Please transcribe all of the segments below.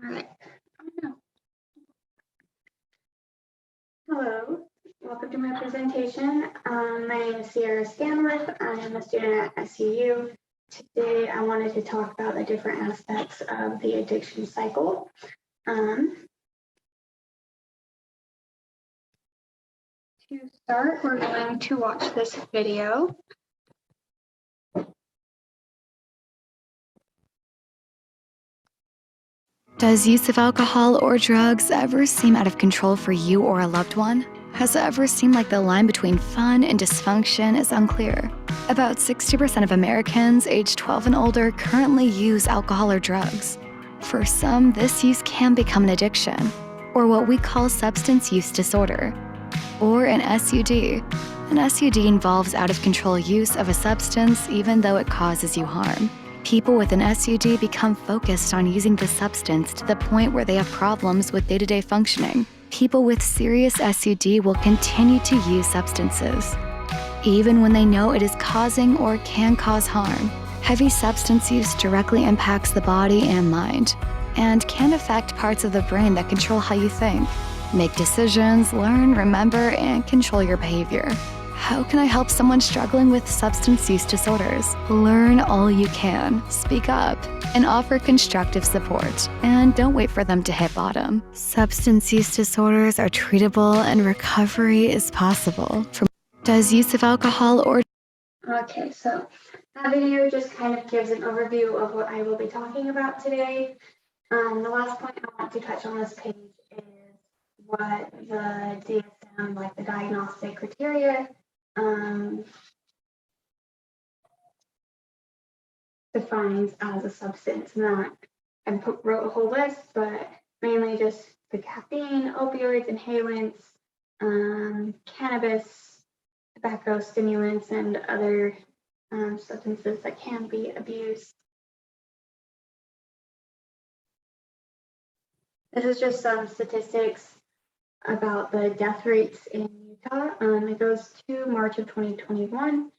All right. Hello, welcome to my presentation. My name is Sierra Stanworth. I am a student at SUU. Today, I wanted to talk about the different aspects of the addiction cycle. To start, we're going to watch this video. Does use of alcohol or drugs ever seem out of control for you or a loved one? Has it ever seemed like the line between fun and dysfunction is unclear? About 60% of Americans aged 12 and older currently use alcohol or drugs. For some, this use can become an addiction, or what we call substance use disorder, or an SUD. An SUD involves out-of-control use of a substance even though it causes you harm. People with an SUD become focused on using the substance to the point where they have problems with day-to-day functioning. People with serious SUD will continue to use substances, even when they know it is causing or can cause harm. Heavy substance use directly impacts the body and mind, and can affect parts of the brain that control how you think, make decisions, learn, remember, and control your behavior. How can I help someone struggling with substance use disorders? Learn all you can, speak up, and offer constructive support. And don't wait for them to hit bottom. Substance use disorders are treatable and recovery is possible. Does use of alcohol or... Okay, so that video just kind of gives an overview of what I will be talking about today. The last point I want to touch on this page is what the DSM, like the diagnostic criteria, defines as a substance. Not, I wrote a whole list, but mainly just the caffeine, opioids, inhalants, cannabis, tobacco, stimulants, and other substances that can be abused. This is just some statistics about the death rates in Utah. It goes to March of 2021.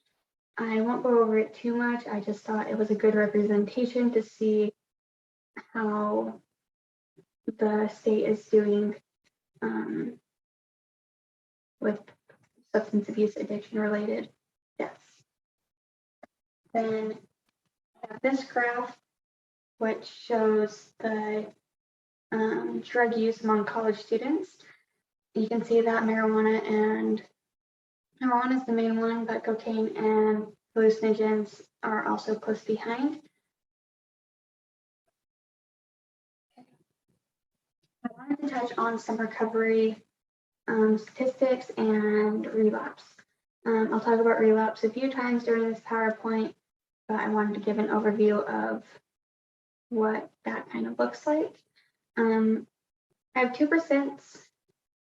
I won't go over it too much. I just thought it was a good representation to see how the state is doing with substance abuse addiction related deaths. Then I have this graph, which shows the drug use among college students. You can see that marijuana is the main one, but cocaine and hallucinogens are also close behind. I wanted to touch on some recovery statistics and relapse. I'll talk about relapse a few times during this PowerPoint, but I wanted to give an overview of what that kind of looks like. I have 2%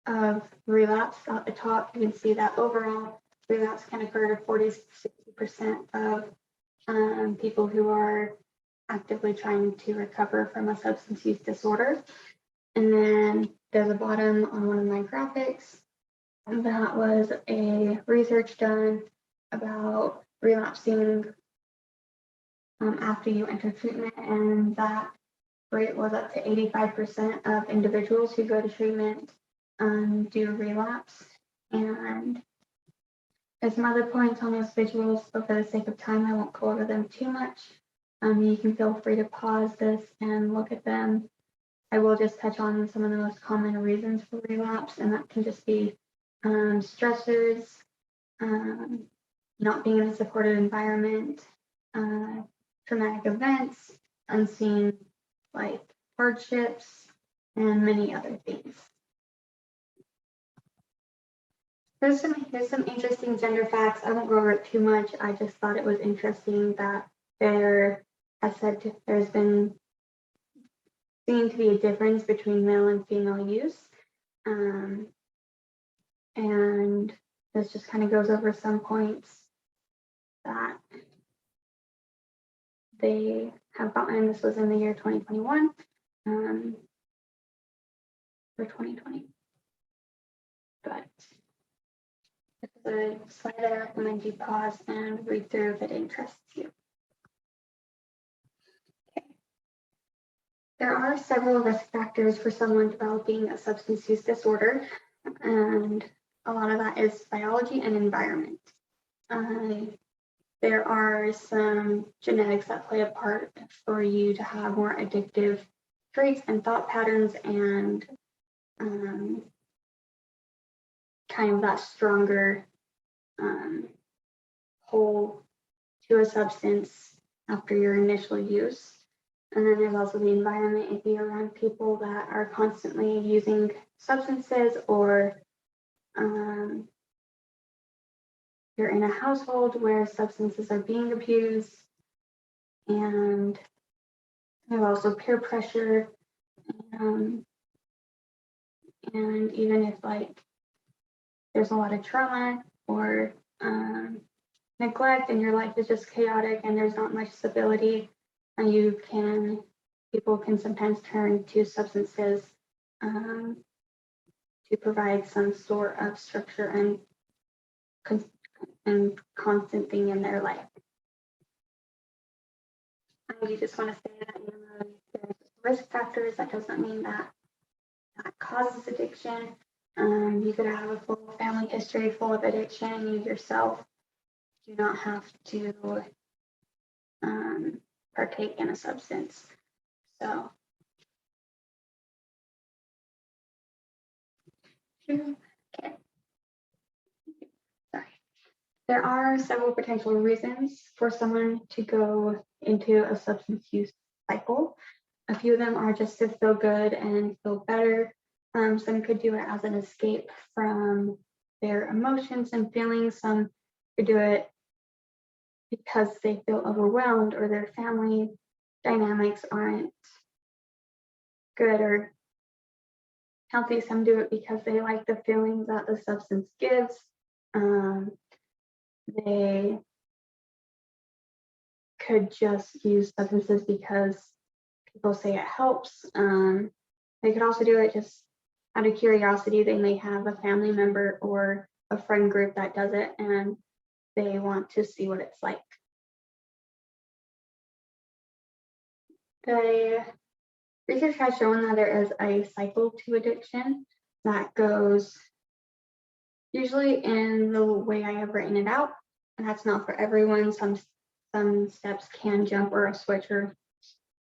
of relapse at the top. You can see that overall relapse can occur to 40-60% of people who are actively trying to recover from a substance use disorder. And then there's a bottom on one of my graphics. That was a research done about relapsing after you enter treatment, and that rate was up to 85% of individuals who go to treatment do relapse. And there's some other points on those visuals, but for the sake of time, I won't go over them too much. You can feel free to pause this and look at them. I will just touch on some of the most common reasons for relapse, and that can just be stressors, not being in a supportive environment, traumatic events, unseen life hardships, and many other things. Here's some interesting gender facts. I won't go over it too much. I just thought it was interesting that there's been seen to be a difference between male and female use. And this just kind of goes over some points that they have gotten. This was in the year 2021 for 2020. But this is a slide that I recommend you pause and read through if it interests you. There are several risk factors for someone developing a substance use disorder, and a lot of that is biology and environment. There are some genetics that play a part for you to have more addictive traits and thought patterns and kind of that stronger pull to a substance after your initial use. And then there's also the environment. If you're around people that are constantly using substances, or you're in a household where substances are being abused, and there's also peer pressure, and even if like there's a lot of trauma or neglect and your life is just chaotic and there's not much stability, and people can sometimes turn to substances to provide some sort of structure and constant thing in their life. And you just want to say that there's risk factors. That doesn't mean that causes addiction. You could have a full family history full of addiction. You yourself do not have to partake in a substance. So, okay. Sorry. There are several potential reasons for someone to go into a substance use cycle. A few of them are just to feel good and feel better. Some could do it as an escape from their emotions and feelings. Some could do it because they feel overwhelmed or their family dynamics aren't good or healthy. Some do it because they like the feelings that the substance gives. They could just use substances because people say it helps. They could also do it just out of curiosity. They may have a family member or a friend group that does it and they want to see what it's like. The research has shown that there is a cycle to addiction that goes usually in the way I have written it out, and that's not for everyone. Some steps can jump or a switch or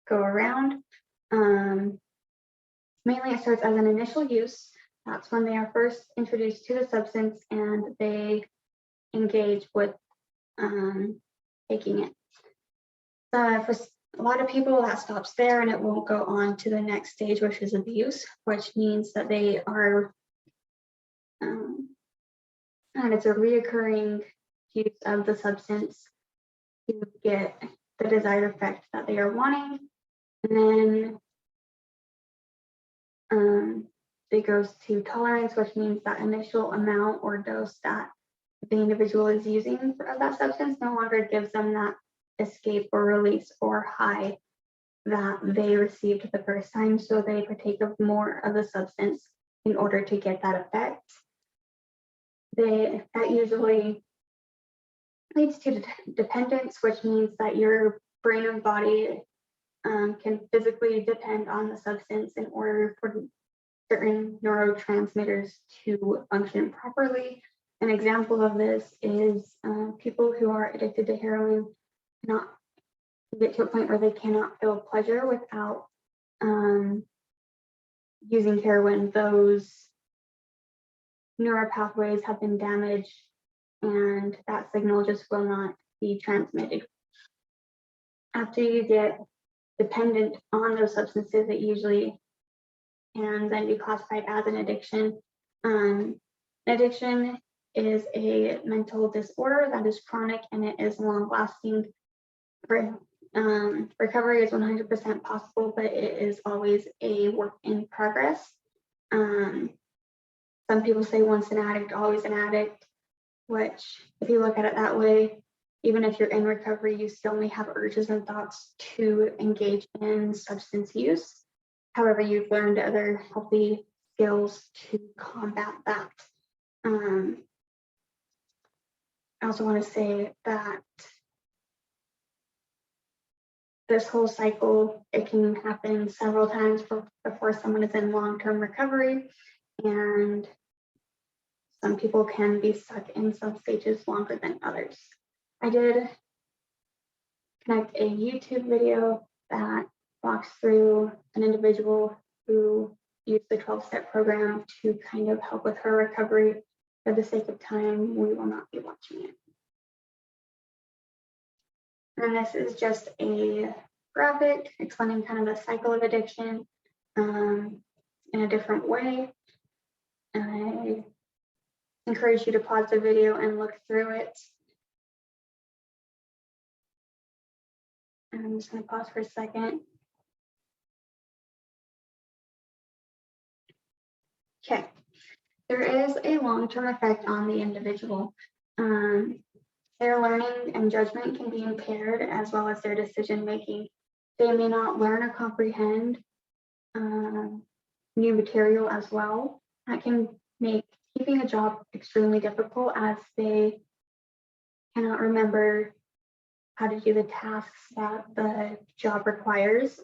go around. Mainly it starts as an initial use. That's when they are first introduced to the substance and they engage with taking it. For a lot of people, that stops there and it won't go on to the next stage, which is abuse, which means that they are, and it's a reoccurring use of the substance to get the desired effect that they are wanting. And then it goes to tolerance, which means that initial amount or dose that the individual is using of that substance no longer gives them that escape or release or high that they received the first time. So they partake of more of the substance in order to get that effect. That usually leads to dependence, which means that your brain and body can physically depend on the substance in order for certain neurotransmitters to function properly. An example of this is people who are addicted to heroin not get to a point where they cannot feel pleasure without using heroin. Those neural pathways have been damaged and that signal just will not be transmitted. After you get dependent on those substances, it usually can then be classified as an addiction. Addiction is a mental disorder that is chronic and it is long-lasting. Recovery is 100% possible, but it is always a work in progress. Some people say once an addict, always an addict, which if you look at it that way, even if you're in recovery, you still may have urges and thoughts to engage in substance use. However, you've learned other healthy skills to combat that. I also want to say that this whole cycle, it can happen several times before someone is in long-term recovery, and some people can be stuck in some stages longer than others. I did connect a YouTube video that walks through an individual who used the 12-step program to kind of help with her recovery. For the sake of time, we will not be watching it. And this is just a graphic explaining kind of the cycle of addiction in a different way. I encourage you to pause the video and look through it. And I'm just going to pause for a second. Okay, there is a long-term effect on the individual. Their learning and judgment can be impaired, as well as their decision-making. They may not learn or comprehend new material as well. That can make keeping a job extremely difficult, as they cannot remember how to do the tasks that the job requires.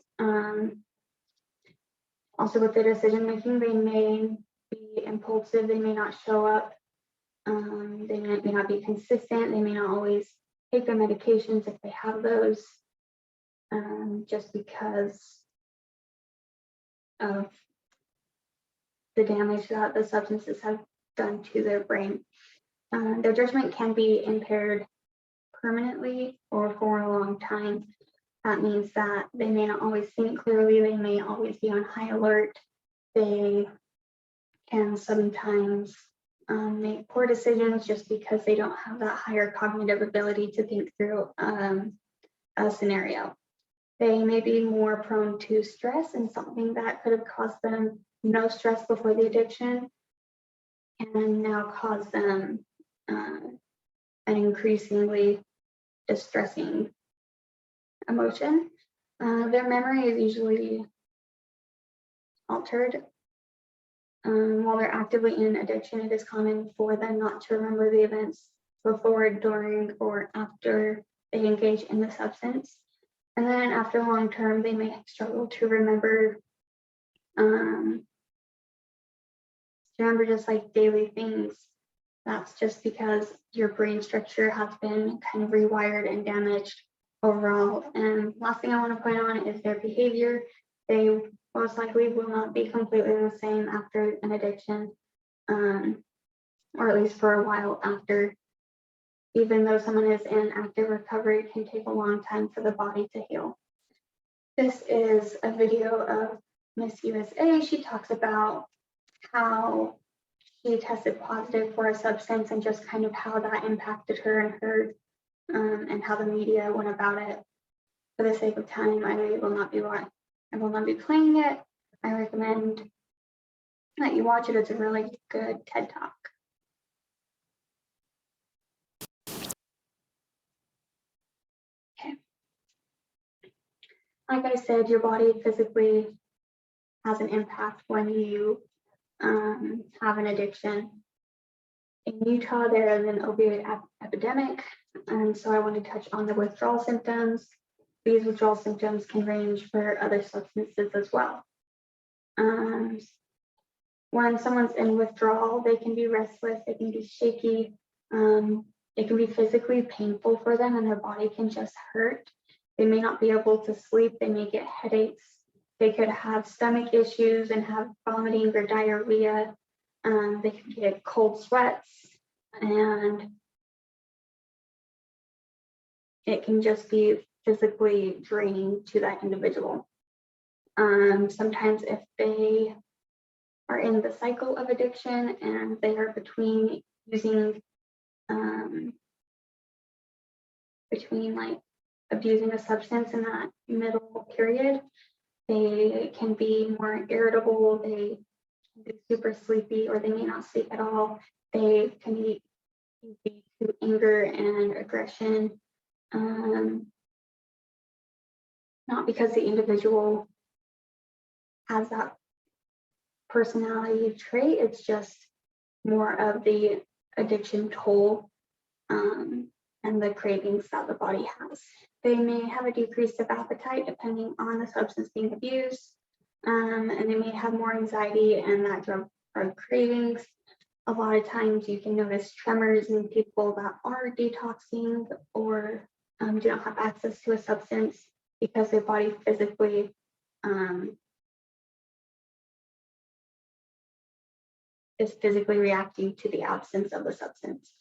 Also with their decision making, they may be impulsive, they may not show up, they may not be consistent, they may not always take their medications if they have those, just because of the damage that the substances have done to their brain. Their judgment can be impaired permanently or for a long time. That means that they may not always think clearly, they may always be on high alert, they can sometimes make poor decisions just because they don't have that higher cognitive ability to think through a scenario. They may be more prone to stress, and something that could have caused them no stress before the addiction can now cause them an increasingly distressing emotion. Their memory is usually altered. While they're actively in addiction, it is common for them not to remember the events before, during, or after they engage in the substance. And then after long term, they may struggle to remember just like daily things. That's just because your brain structure has been kind of rewired and damaged overall. And last thing I want to point on is their behavior. They most likely will not be completely the same after an addiction, or at least for a while after. Even though someone is in active recovery, it can take a long time for the body to heal. This is a video of Miss USA. She talks about how she tested positive for a substance and just kind of how that impacted her and how the media went about it. For the sake of time, I will not be playing it. I recommend that you watch it. It's a really good TED Talk. Okay. Like I said, your body physically has an impact when you have an addiction. In Utah, there is an opioid epidemic, and so I want to touch on the withdrawal symptoms. These withdrawal symptoms can range for other substances as well. When someone's in withdrawal, they can be restless, they can be shaky, it can be physically painful for them, and their body can just hurt. They may not be able to sleep, they may get headaches, they could have stomach issues and have vomiting or diarrhea. They can get cold sweats, and it can just be physically draining to that individual. Sometimes if they are in the cycle of addiction and they are between like abusing a substance in that middle period, they can be more irritable, they can be super sleepy, or they may not sleep at all. They can be to anger and aggression, not because the individual has that personality trait, it's just more of the addiction toll and the cravings that the body has. They may have a decrease of appetite depending on the substance being abused, and they may have more anxiety and that drug cravings. A lot of times you can notice tremors in people that are detoxing or do not have access to a substance because their body physically is physically reacting to the absence of the substance.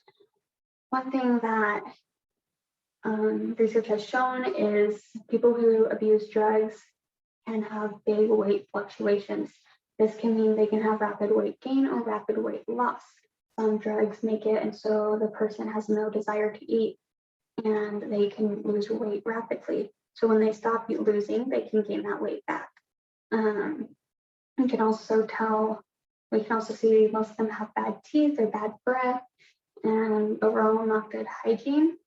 One thing that research has shown is people who abuse drugs can have big weight fluctuations. This can mean they can have rapid weight gain or rapid weight loss. Some drugs make it and so the person has no desire to eat and they can lose weight rapidly. So when they stop losing, they can gain that weight back. We can also see most of them have bad teeth or bad breath and overall not good hygiene.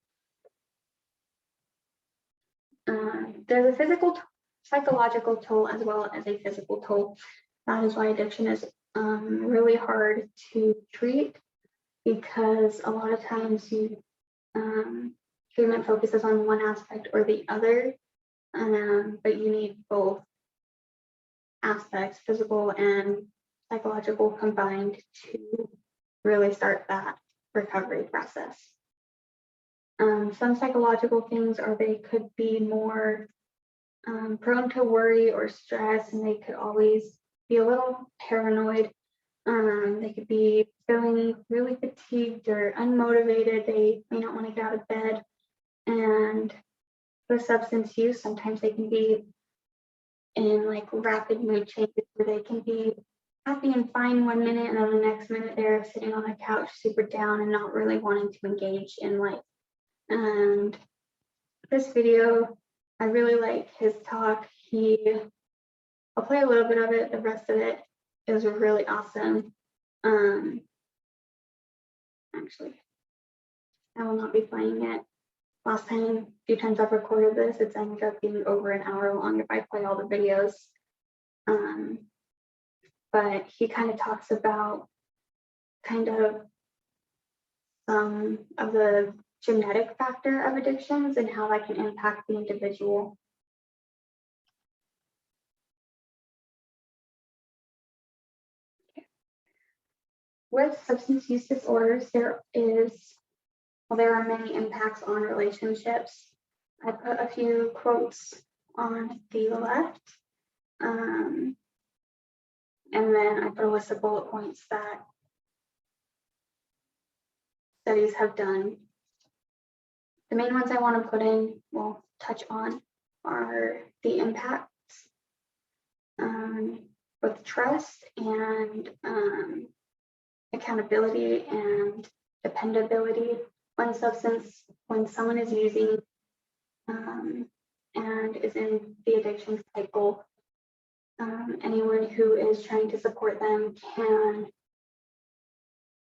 There's a psychological toll as well as a physical toll. That is why addiction is really hard to treat, because a lot of times treatment focuses on one aspect or the other, but you need both aspects, physical and psychological, combined to really start that recovery process. Some psychological things are they could be more prone to worry or stress, and they could always be a little paranoid. They could be feeling really fatigued or unmotivated. They may not want to get out of bed. And with substance use, sometimes they can be in like rapid mood changes where they can be happy and fine one minute, and then the next minute they're sitting on a couch super down and not really wanting to engage in life. And this video, I really like his talk. I'll play a little bit of it. The rest of it is really awesome. Actually, I will not be playing it. A few times I've recorded this, it's ended up being over an hour long if I play all the videos. But he kind of talks about kind of some of the genetic factor of addictions and how that can impact the individual. With substance use disorders, there are many impacts on relationships. I put a few quotes on the left, and then I put a list of bullet points that studies have done. The main ones I want to touch on are the impacts with trust and accountability and dependability. When someone is using and is in the addiction cycle, anyone who is trying to support them can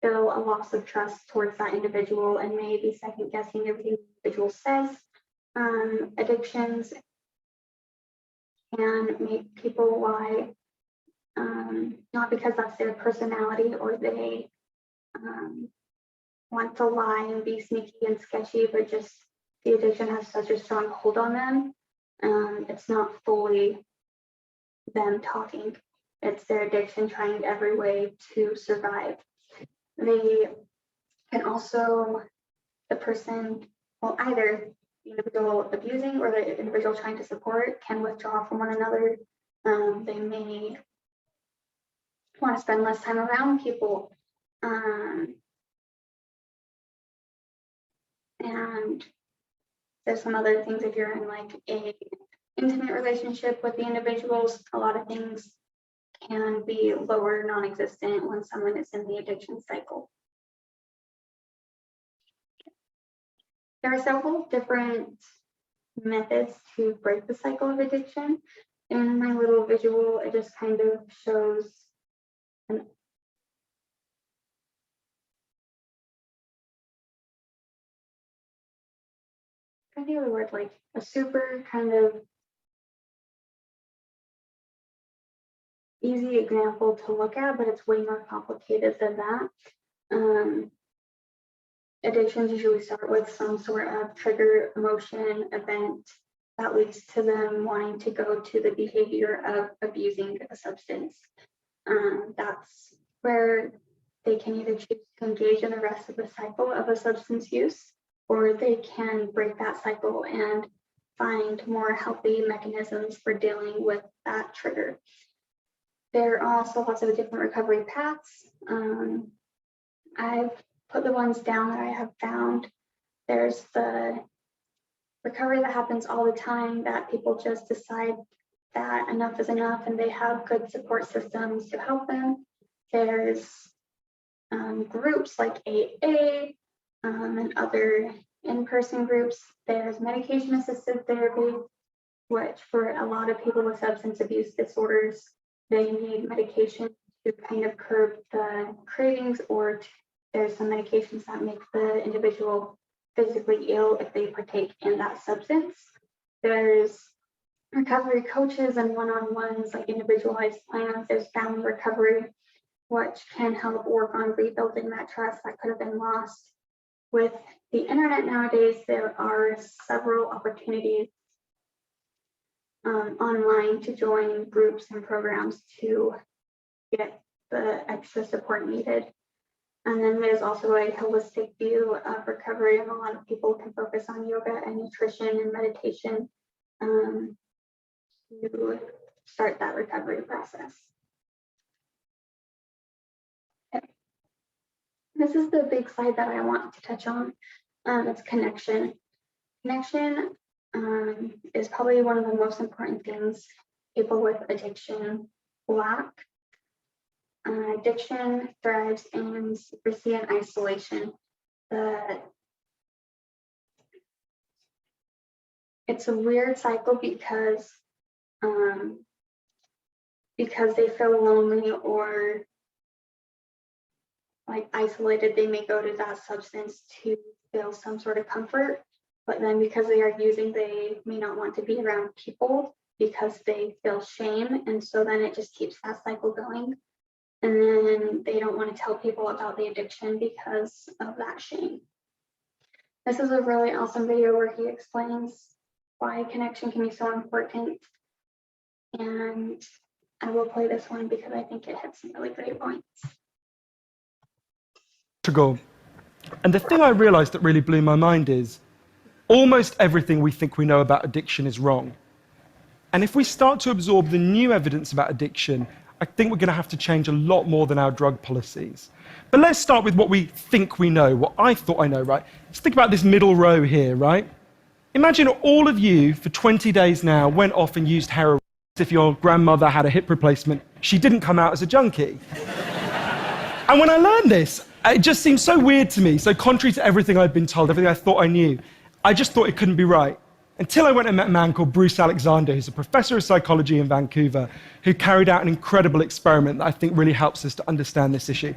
feel a loss of trust towards that individual and may be second guessing everything the individual says. Addictions can make people lie, not because that's their personality or they want to lie and be sneaky and sketchy, but just the addiction has such a strong hold on them. It's not fully them talking, it's their addiction trying every way to survive. They can also, either the individual abusing or the individual trying to support can withdraw from one another. They may want to spend less time around people. And there's some other things if you're in like a intimate relationship with the individuals, a lot of things can be lower, non-existent when someone is in the addiction cycle. There are several different methods to break the cycle of addiction. In my little visual, it just kind of shows like a super kind of easy example to look at, but it's way more complicated than that. addictions usually start with some sort of trigger, emotion, event that leads to them wanting to go to the behavior of abusing a substance. That's where they can either choose to engage in the rest of the cycle of a substance use, or they can break that cycle and find more healthy mechanisms for dealing with that trigger. There are also lots of different recovery paths. I've put the ones down that I have found. There's the recovery that happens all the time, that people just decide that enough is enough and they have good support systems to help them. There's groups like AA and other in-person groups. There's medication-assisted therapy, which for a lot of people with substance abuse disorders, they need medication to kind of curb the cravings, or there's some medications that make the individual physically ill if they partake in that substance. There's recovery coaches and one-on-ones, like individualized plans. There's family recovery, which can help work on rebuilding that trust that could have been lost. With the internet nowadays, there are several opportunities online to join groups and programs to get the extra support needed. And then there's also a holistic view of recovery, and a lot of people can focus on yoga and nutrition and meditation to start that recovery process. Okay. This is the big slide that I want to touch on. It's connection. Connection is probably one of the most important things people with addiction lack. Addiction thrives in secrecy and isolation. It's a weird cycle because they feel lonely or like isolated, they may go to that substance to feel some sort of comfort, but then because they are using, they may not want to be around people because they feel shame, and so then it just keeps that cycle going. And then they don't want to tell people about the addiction because of that shame. This is a really awesome video where he explains why connection can be so important. And I will play this one because I think it hits some really great points. And the thing I realized that really blew my mind is almost everything we think we know about addiction is wrong. And if we start to absorb the new evidence about addiction, I think we're going to have to change a lot more than our drug policies. But let's start with what we think we know, what I thought I know, right? Let's think about this middle row here, right? Imagine all of you for 20 days now went off and used heroin. If your grandmother had a hip replacement, she didn't come out as a junkie. And when I learned this, it just seemed so weird to me, so contrary to everything I'd been told, everything I thought I knew. I just thought it couldn't be right. Until I went and met a man called Bruce Alexander, who's a professor of psychology in Vancouver, who carried out an incredible experiment that I think really helps us to understand this issue.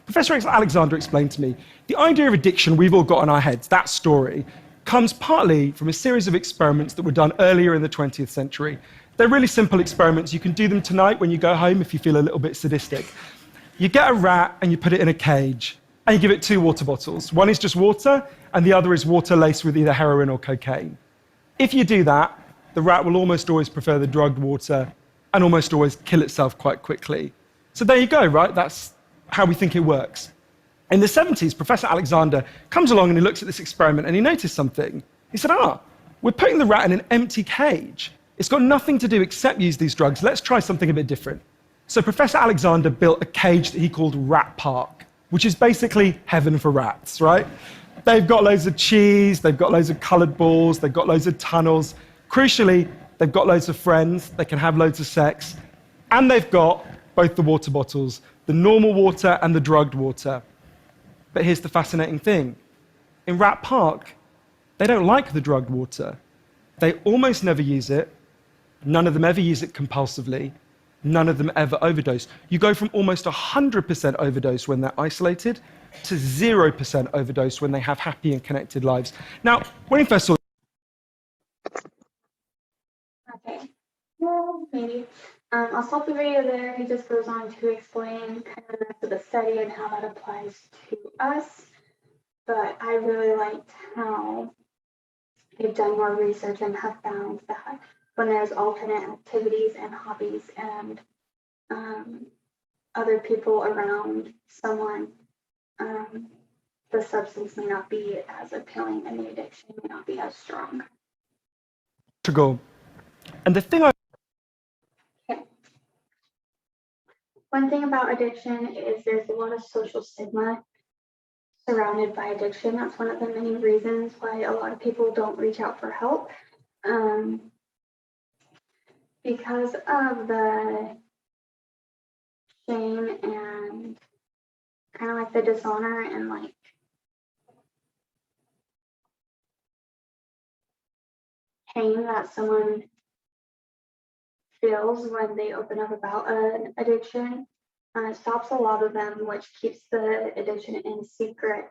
Professor Alexander explained to me, the idea of addiction we've all got in our heads, that story, comes partly from a series of experiments that were done earlier in the 20th century. They're really simple experiments. You can do them tonight when you go home if you feel a little bit sadistic. You get a rat and you put it in a cage, and you give it 2 water bottles. One is just water, and the other is water laced with either heroin or cocaine. If you do that, the rat will almost always prefer the drugged water and almost always kill itself quite quickly. So there you go, right? That's how we think it works. In the 70s, Professor Alexander comes along and he looks at this experiment and he noticed something. He said, we're putting the rat in an empty cage. It's got nothing to do except use these drugs. Let's try something a bit different. So Professor Alexander built a cage that he called Rat Park, which is basically heaven for rats, right? They've got loads of cheese, they've got loads of colored balls, they've got loads of tunnels. Crucially, they've got loads of friends, they can have loads of sex, and they've got both the water bottles, the normal water and the drugged water. But here's the fascinating thing. In Rat Park, they don't like the drugged water. They almost never use it. None of them ever use it compulsively. None of them ever overdose. You go from almost 100% overdose when they're isolated to 0% overdose when they have happy and connected lives. Now, when he first saw... Okay, well, maybe. I'll stop the video there. He just goes on to explain kind of the rest of the study and how that applies to us. but I really liked how they've done more research and have found that when there's alternate activities and hobbies and other people around someone, the substance may not be as appealing and the addiction may not be as strong. And the thing I Okay. One thing about addiction is there's a lot of social stigma surrounded by addiction. That's one of the many reasons why a lot of people don't reach out for help. Because of the shame and kind of like the dishonor and like pain that someone feels when they open up about an addiction. It stops a lot of them, which keeps the addiction in secret,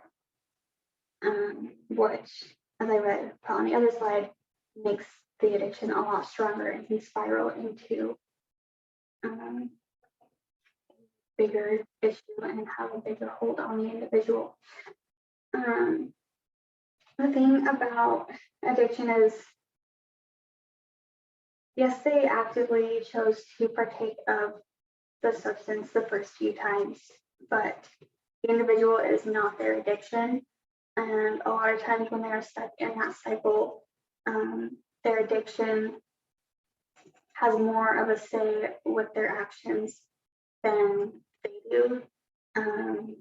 which, as I read on the other slide, makes the addiction a lot stronger and can spiral into bigger issue and have a bigger hold on the individual. The thing about addiction is, yes, they actively chose to partake of the substance the first few times, but the individual is not their addiction. And a lot of times when they are stuck in that cycle, their addiction has more of a say with their actions than they do.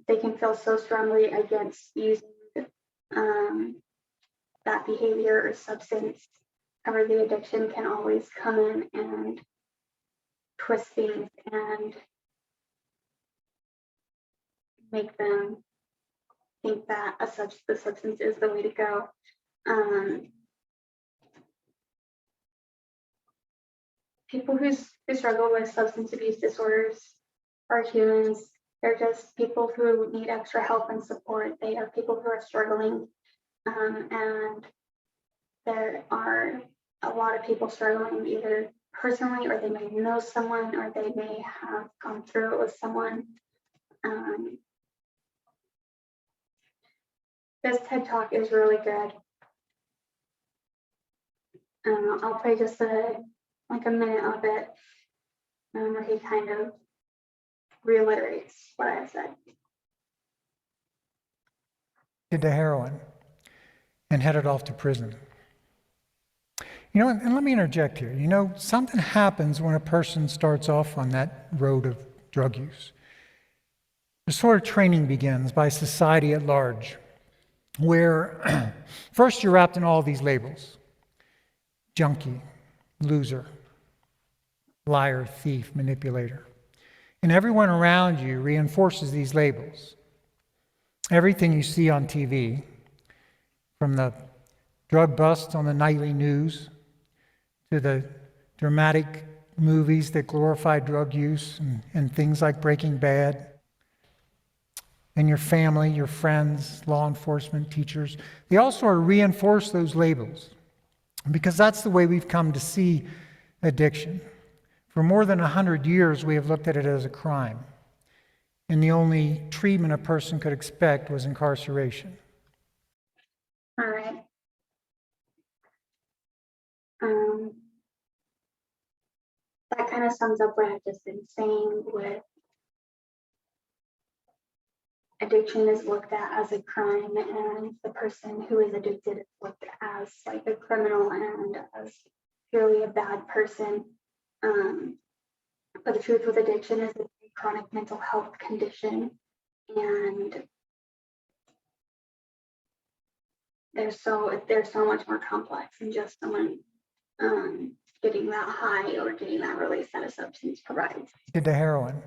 They can feel so strongly against using that behavior or substance. However, the addiction can always come in and twist things and make them think that the substance is the way to go. People who struggle with substance abuse disorders are humans. They're just people who need extra help and support. They are people who are struggling, and there are a lot of people struggling either personally, or they may know someone, or they may have gone through it with someone. This TED Talk is really good. I'll play just like a minute of it, where he kind of reiterates what I said. Did the heroin and headed off to prison. You know, and let me interject here. You know, something happens when a person starts off on that road of drug use. The sort of training begins by society at large, where first you're wrapped in all these labels: junkie, loser, liar, thief, manipulator. And everyone around you reinforces these labels. Everything you see on TV, from the drug busts on the nightly news to the dramatic movies that glorify drug use and things like Breaking Bad, and your family, your friends, law enforcement, teachers, they all sort of reinforce those labels, because that's the way we've come to see addiction. For more than 100 years, we have looked at it as a crime, and the only treatment a person could expect was incarceration. All right. That kind of sums up what I've just been saying with addiction is looked at as a crime, and the person who is addicted is looked at as like a criminal and as purely a bad person. But the truth with addiction is it's a chronic mental health condition, and they're so much more complex than just someone getting that high or getting that release that a substance provides. Did the heroin.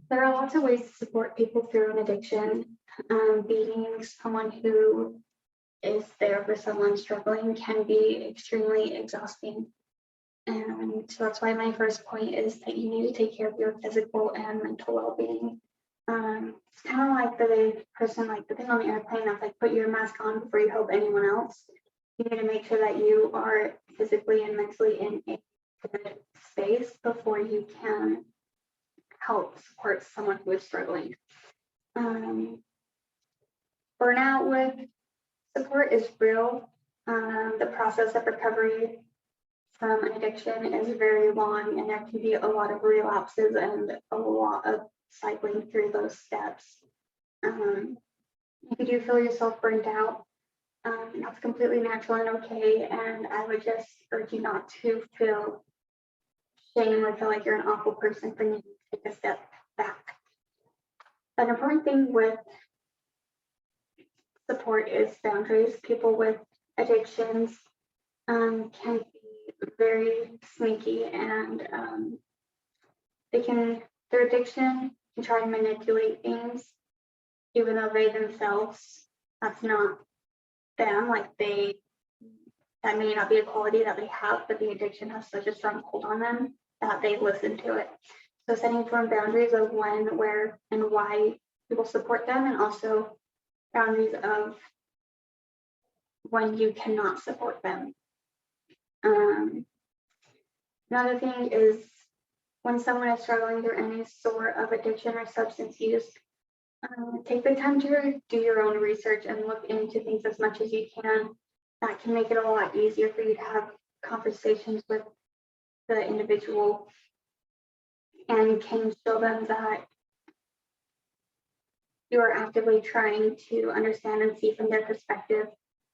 There are lots of ways to support people through an addiction. Being someone who is there for someone struggling can be extremely exhausting. And so that's why my first point is that you need to take care of your physical and mental well-being. It's kind of like the person, like the thing on the airplane that's like, put your mask on before you help anyone else. You need to make sure that you are physically and mentally in a good space before you can help support someone who is struggling. Burnout with support is real. The process of recovery from an addiction is very long, and there can be a lot of relapses and a lot of cycling through those steps. If you do feel yourself burned out, that's completely natural and okay, and I would just urge you not to feel shame or feel like you're an awful person for needing to take a step back. An important thing with support is boundaries. People with addictions can be very sneaky, and their addiction can try and manipulate things, even though they themselves, that's not them. Like that may not be a quality that they have, but the addiction has such a strong hold on them that they listen to it. So setting firm boundaries of when, where, and why people support them, and also boundaries of when you cannot support them. Another thing is when someone is struggling through any sort of addiction or substance use, take the time to do your own research and look into things as much as you can. That can make it a lot easier for you to have conversations with the individual and can show them that you are actively trying to understand and see from their perspective.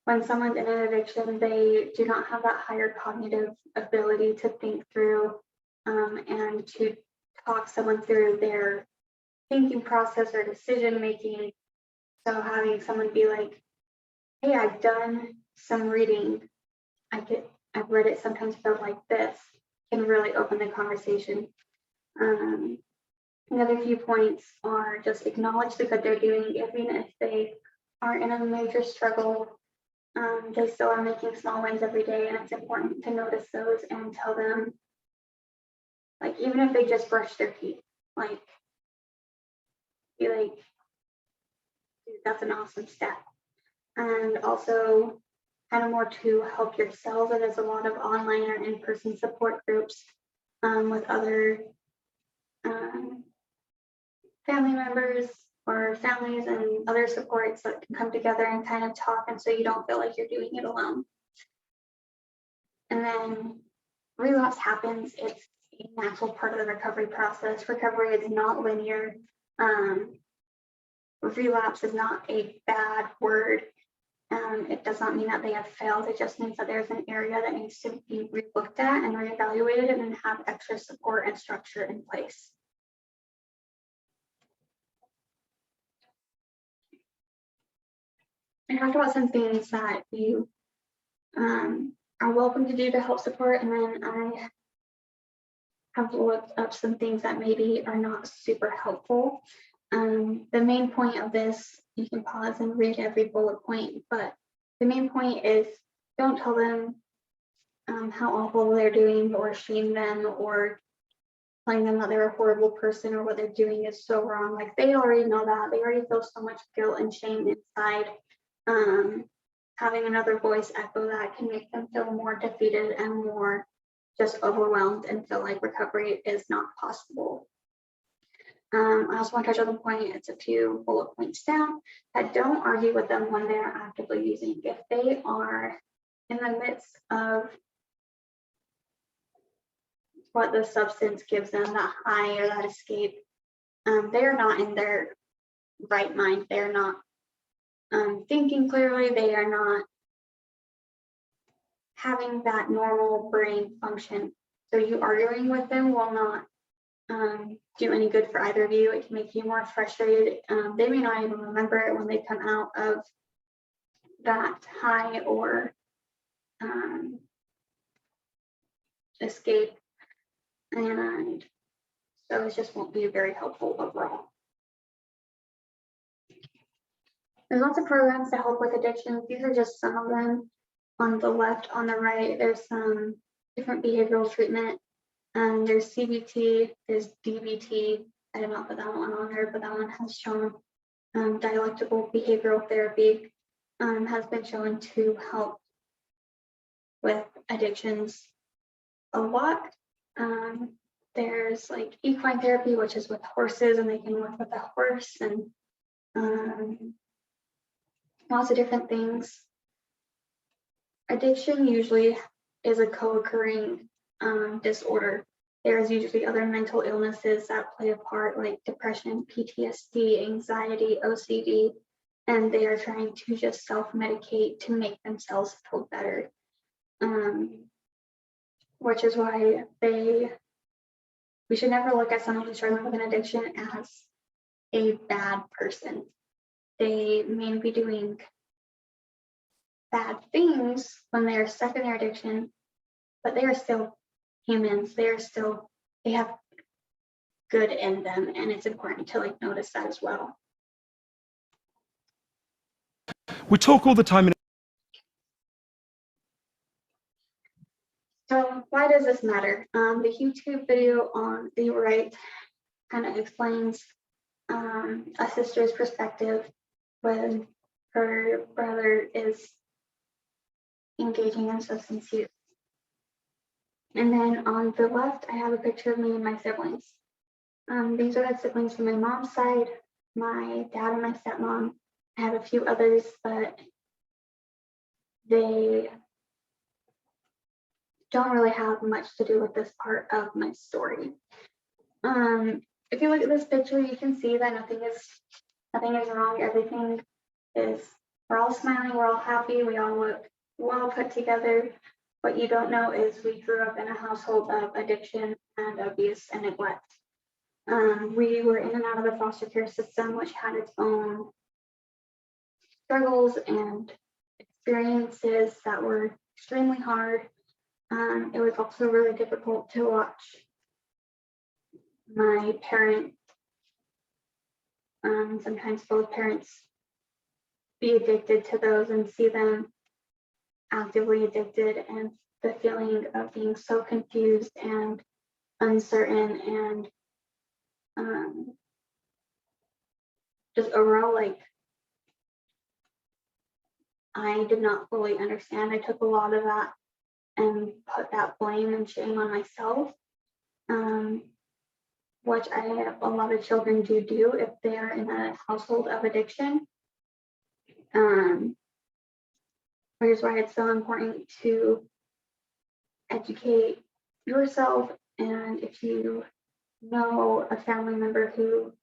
When someone's in an addiction, they do not have that higher cognitive ability to think through and to talk someone through their thinking process or decision making. So having someone be like, hey, I've done some reading, I've read it sometimes felt like this, can really open the conversation. Another few points are just acknowledge the good they're doing, even if they are in a major struggle. They still are making small wins every day, and it's important to notice those and tell them, like, even if they just brush their teeth, like, be like, dude, that's an awesome step. And also kind of more to help yourself. And there's a lot of online or in-person support groups with other family members or families and other supports that can come together and kind of talk, and so you don't feel like you're doing it alone. And then relapse happens. It's a natural part of the recovery process. Recovery is not linear. Relapse is not a bad word. It does not mean that they have failed. It just means that there's an area that needs to be relooked at and reevaluated and have extra support and structure in place. I talked about some things that you are welcome to do to help support, and then I have looked up some things that maybe are not super helpful. The main point of this, you can pause and read every bullet point, but the main point is don't tell them how awful they're doing or shame them or telling them that they're a horrible person or what they're doing is so wrong. Like, they already know that. They already feel so much guilt and shame inside. Having another voice echo that can make them feel more defeated and more just overwhelmed and feel like recovery is not possible. I also want to touch on the point, it's a few bullet points down, that don't argue with them when they're actively using. If they are in the midst of what the substance gives them, that high or that escape, they are not in their right mind. They're not thinking clearly. They are not having that normal brain function. So you arguing with them will not do any good for either of you. It can make you more frustrated. They may not even remember it when they come out of that high or escape. And so it just won't be very helpful overall. There's lots of programs to help with addictions. These are just some of them. On the left, on the right, there's some different behavioral treatment. There's CBT, there's DBT. I did not put that one on there, but that one has shown dialectical behavioral therapy has been shown to help with addictions a lot. There's like equine therapy, which is with horses, and they can work with a horse, and lots of different things. Addiction usually is a co-occurring disorder. There's usually other mental illnesses that play a part, like depression, PTSD, anxiety, OCD, and they are trying to just self-medicate to make themselves feel better. Which is why we should never look at someone who's struggling with an addiction as a bad person. They may be doing bad things when they are stuck in their addiction, but they are still humans. They have good in them, and it's important to like notice that as well. We talk all the time. So why does this matter? The YouTube video on the right kind of explains a sister's perspective when her brother is engaging in substance use. And then on the left, I have a picture of me and my siblings. These are the siblings from my mom's side, my dad and my stepmom. I have a few others, but they don't really have much to do with this part of my story. If you look at this picture, you can see that nothing is wrong. Everything is, we're all smiling, we're all happy, we all look well put together. What you don't know is we grew up in a household of addiction and abuse and neglect. We were in and out of the foster care system, which had its own struggles and experiences that were extremely hard. It was also really difficult to watch my parent, sometimes both parents, be addicted to those and see them actively addicted, and the feeling of being so confused and uncertain and just overall, like, I did not fully understand. I took a lot of that and put that blame and shame on myself, which a lot of children do if they're in a household of addiction. Which is why it's so important to educate yourself, and if you know a family member who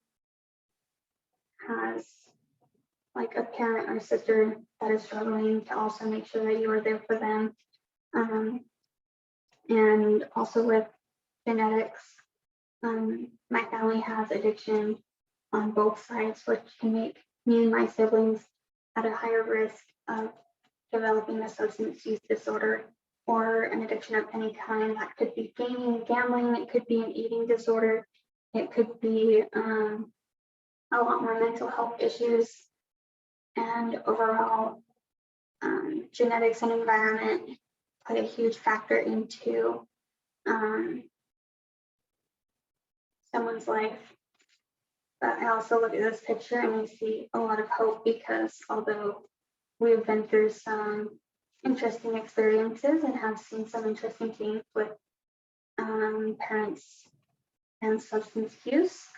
has like a parent or sister that is struggling, to also make sure that you are there for them. And also with genetics, my family has addiction on both sides, which can make me and my siblings at a higher risk of developing a substance use disorder or an addiction of any kind. That could be gaming, gambling, it could be an eating disorder, it could be a lot more mental health issues, and overall genetics and environment play a huge factor into someone's life. But I also look at this picture and I see a lot of hope, because although we've been through some interesting experiences and have seen some interesting things with parents and substance use,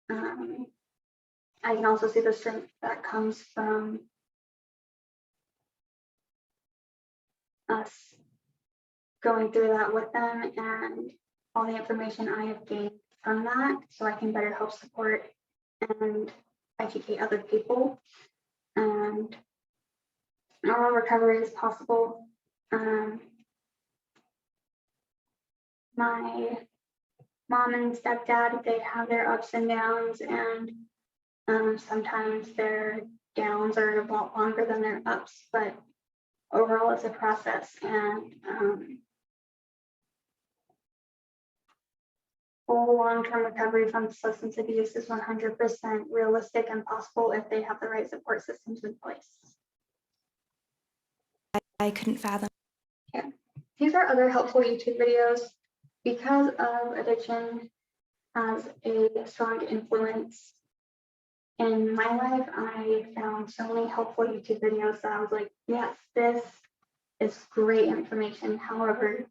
I can also see the strength that comes from us going through that with them, and all the information I have gained from that, so I can better help support and educate other people. And normal recovery is possible. My mom and stepdad, they have their ups and downs, and sometimes their downs are a lot longer than their ups, but overall it's a process. And full long-term recovery from substance abuse is 100% realistic and possible if they have the right support systems in place. I couldn't fathom. Yeah. These are other helpful YouTube videos. Because of addiction has a strong influence in my life, I found so many helpful YouTube videos that I was like, yes, this is great information. However,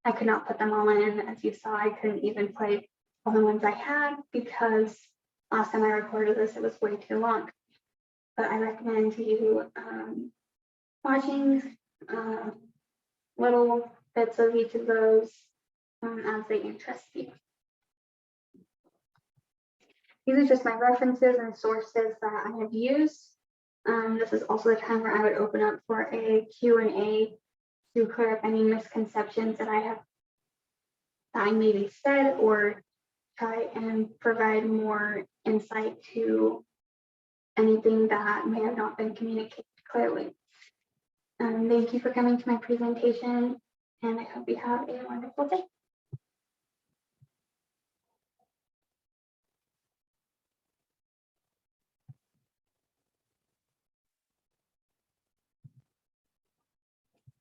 I could not put them all in. As you saw, I couldn't even play all the ones I had because last time I recorded this, it was way too long. But I recommend to you watching little bits of each of those as they interest you. These are just my references and sources that I have used. This is also the time where I would open up for a Q&A to clear up any misconceptions that I maybe said, or try and provide more insight to anything that may have not been communicated clearly. Thank you for coming to my presentation, and I hope you have a wonderful day.